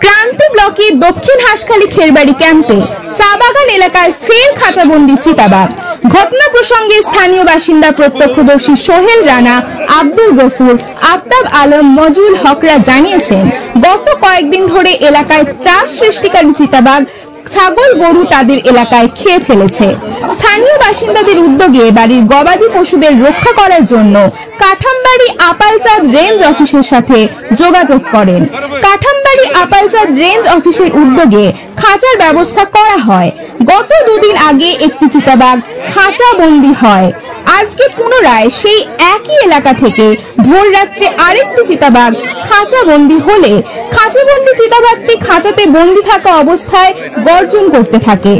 ক্রান্তি ব্লকের দক্ষিণ হাঁসখালী খেরবাড়ি ক্যাম্পে চা বাগান এলাকায় ফের খাঁচাবন্দি চিতাবাঘ। ঘটনা প্রসঙ্গে স্থানীয় বাসিন্দা প্রত্যক্ষদর্শী সোহেল রানা, আব্দুল গফুর, আফতাব আলম, মজুল হকরা জানিয়েছেন, গত কয়েকদিন ধরে এলাকায় ত্রাস সৃষ্টিকারী চিতাবাঘ ছাগল গরু তাদের এলাকায় খেয়ে ফেলেছে। স্থানীয় বাসিন্দাদের উদ্যোগে বাড়ির গবাদি পশুদের রক্ষা করার জন্য কাঠামবাড়ি আপালচাঁদ রেঞ্জ অফিসের সাথে যোগাযোগ করেন। কাঠামবাড়ি আপালচাঁদ রেঞ্জ অফিসের উদ্যোগে খাঁচার ব্যবস্থা করা হয়। গত দুদিন আগে একটি চিতাবাঘ খাঁচা বন্দী হয়। আজকে পুনরায় সেই একই এলাকা থেকে ভোর রাত্রে আরেকটি চিতাবাঘ খাঁচা বন্দী হলে খাঁচাবন্দি চিতাবাঘটি খাঁচাতে বন্দী থাকা অবস্থায় গর্জন করতে থাকে।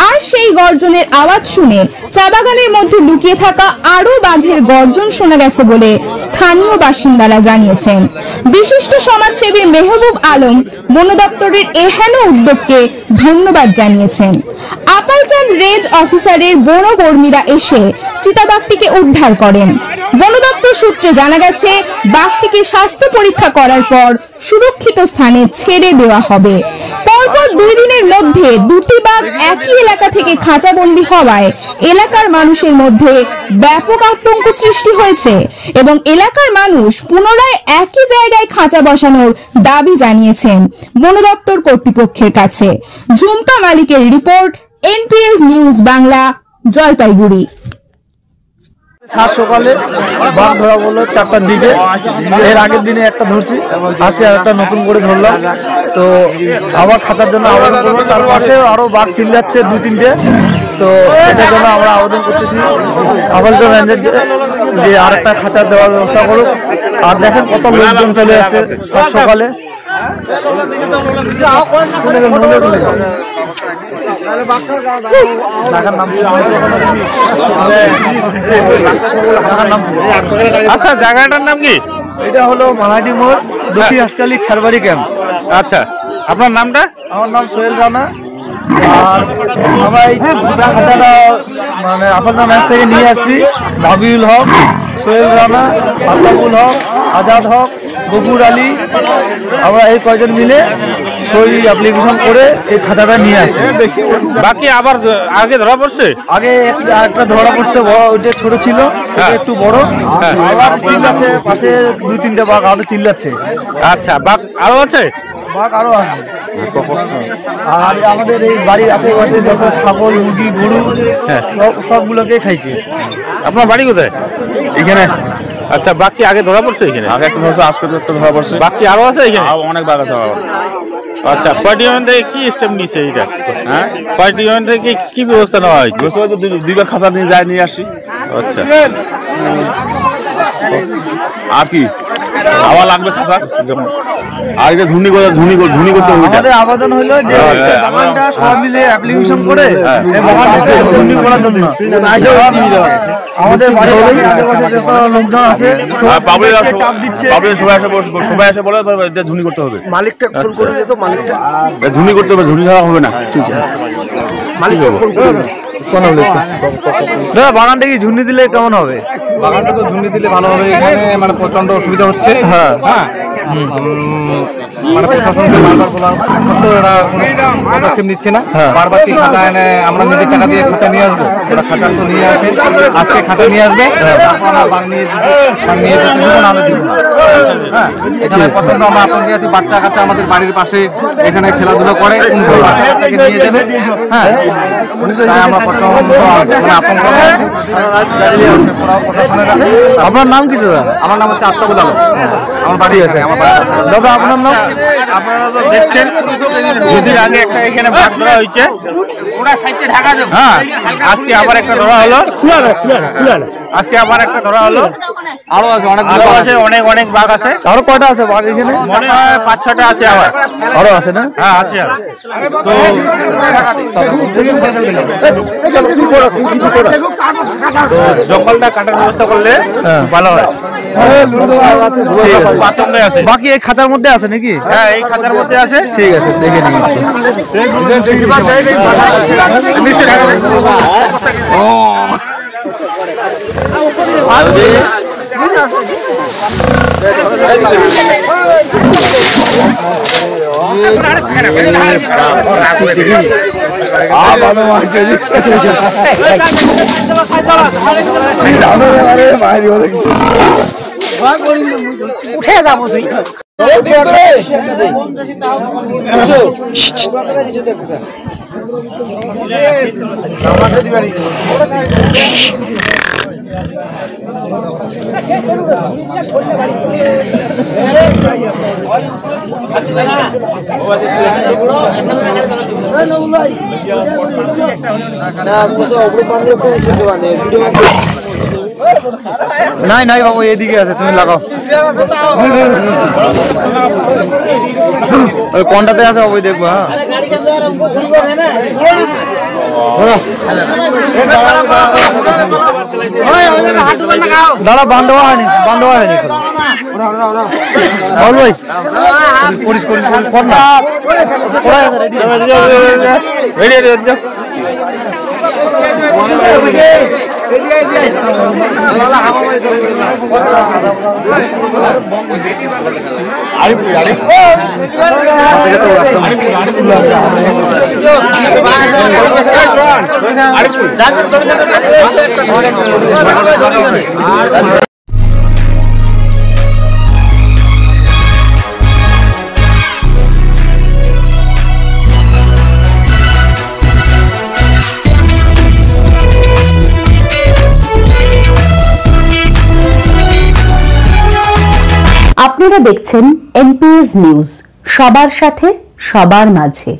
আর সেই গর্জনের আওয়াজ শুনে চা বাগানের মধ্যে লুকিয়ে থাকা আরো বাঘের গর্জন শোনা গেছে বলে স্থানীয় বাসিন্দারা জানিয়েছেন। বিশিষ্ট সমাজসেবী মেহবুব আলম বন দপ্তরের এহেন উদ্যোগকে ধন্যবাদ জানিয়েছেন। আপালচাঁদ রেঞ্জ অফিসারের বন কর্মীরা এসে চিতাবাঘটিকে উদ্ধার করেন। বন দপ্তর সূত্রে জানা গেছে, বাঘটিকে স্বাস্থ্য পরীক্ষা করার পর সুরক্ষিত স্থানে ছেড়ে দেওয়া হবে। পরপর 2 দিনের মধ্যে দুটি বাঘ একই এলাকা থেকে খাঁচাবন্দি হওয়ায় এলাকার মানুষের মধ্যে ব্যাপক আতঙ্ক সৃষ্টি হয়েছে এবং এলাকার মানুষ পুনরায় একই জায়গায় খাঁচা বসানোর দাবি জানিয়েছেন বন দপ্তর কর্তৃপক্ষের কাছে। ঝুমকা মালিকের report, NPS news Bangla, Jalpaiguri. সাত সকালে বাঘ ধরা বললো 4টার দিকে। এর আগের দিনে একটা ধরছি, আজকে একটা নতুন করে ধরলাম। তো আবার খাতার জন্য আবেদন করবো। তার পাশে আরো বাঘ চিল্লাচ্ছে 2-3টে। তো এটার জন্য আমরা আবেদন করতেছি আপালচাঁদ রেঞ্জের যে আরেকটা খাঁচা দেওয়ার ব্যবস্থা করুক। আর দেখেন কত লোকজন চলে আসে সাত সকালে। আচ্ছা, জায়গাটার নাম কি? এটা হলো মালাডি মোড়, দক্ষিণ হাঁসখালী খেরবাড়ি ক্যাম্প। আচ্ছা, আপনার নামটা? আমার নাম সোহেল রানা। আর আমরা এই খাঁচাটা মানে আপালচাঁদ রেঞ্জ থেকে নিয়ে আসছি। ভাবিউল হক, সোহেল রানা, আফতাবুল হক, আজাদ হক, গফুর আলী, আমরা এই কয়জন মিলে সই অ্যাপ্লিকেশন করে এই খাতাটা নিয়ে আসি। বাকি আবার আগে ধরা পড়ছে? আগে একটা ধরা পড়ছে, ওইটা ছোট ছিল, একটু বড়। আবার চিল্লাচ্ছে পাশে 2-3টে বাঘ আরো চিল্লাচ্ছে। আচ্ছা, বাঘ আরো আছে? বাঘ আরো আছে। আর আমাদের এই বাড়ির আশেপাশে যত ছাগল, মুরগি, গরু সবগুলোকে খাইছে। আপনার বাড়ি কোথায়? এখানে। আচ্ছা, বাকি আগে ধরা পড়ছে এখানে? আগে একটা ধরছে, আজকে একটা ধরা পড়ছে। বাকি আরো আছে এখানে? অনেক বাঘ আছে। আচ্ছা, পার্টিমেন্ট থেকে কি স্টেপ নিচ্ছে এটা? হ্যাঁ, পার্টিমেন্ট থেকে কি ব্যবস্থা নেওয়া হয়েছে? 2বার খাঁচা নিয়ে আসি। আচ্ছা, আর কি আবার লাগবে খাঁচা যেমন। আর এটা ঝুনি করতে হবে। আমাদের আবেদন হলো যে বাগানটা সব মিলে অ্যাপ্লিকেশন করে এই বাগানটাকে ঝুনি করার জন্য। আমাদের বাড়ির আশেপাশে যত লোকজন আছে সবাই চাপ দিচ্ছে। সবাই এসে বলে এটা ঝুনি করতে হবে। মালিকটা ফোন করে দিত, মালিকটা ঝুনি করতে হবে, ঝুনি ছাড়া হবে না। ঠিক আছে, মালিক ফোন করে দাদা, বাগানটা কি ঝুনি দিলে কেমন হবে? বাগানটা তো ঝুনি দিলে ভালো হবে। এখানে মানে প্রচন্ড অসুবিধা হচ্ছে। হ্যাঁ, মানে প্রশাসনকে বারবার বলার সত্ত্বেও এরা পদক্ষেপ নিচ্ছে না। বারবার খাঁচা এনে আমরা নিজের টাকা দিয়ে খাঁচা নিয়ে আসবো। ওরা খাঁচা তো নিয়ে আসে, আজকে খাঁচা নিয়ে আসবে, বাঘ নিয়ে যেতে দেবো না, দিব না। হ্যাঁ, এখানে প্রচন্ড আমরা আতঙ্কে আছি। বাচ্চা কাচ্চা আমাদের বাড়ির পাশে এখানে খেলাধুলা করে, বাচ্চা কাচ্চাকে নিয়ে যাবে। হ্যাঁ, তাই আমরা প্রচন্ড আতঙ্ক আছি প্রশাসনের কাছে। আপনার নাম কি দাদা? আমার নাম হচ্ছে আফতাবুল আলম। আমার বাড়ি আছে। আমার বাড়ি দাদা, আপনার নাম? আপনারা তো দেখছেন দুদিন আগে একটা এখানে বাঘ ধরা হয়েছে। হ্যাঁ, আজকে আবার একটা ধরা হলো। আজকে আবার একটা ধরা হলো। আরো আছে, অনেক বাঘ আছে। আরো কয়টা আছে বাঘ এখানে? মনে হয় 5-6টা আছে। আবার আরো আছে না? হ্যাঁ, আছে। তো জঙ্গলটা কাটার ব্যবস্থা করলে ভালো হয়। বাকি এই খাঁচার মধ্যে আছে নাকি? হ্যাঁ, এই খাঁচার মধ্যে আছে। ঠিক আছে, দেখে নিন। ও উঠে যাবো তুই নাই নাই বাবু এদিকে আছে তুমি লাগাও ওই কোনটাতে আছে বাবু দেখবো হ্যাঁ দাদা বান্ধব হয়নি বল ভাই পরিষ্কার কর না আপনারা দেখছেন এনপিএস নিউজ, সবার সাথে সবার মাঝে।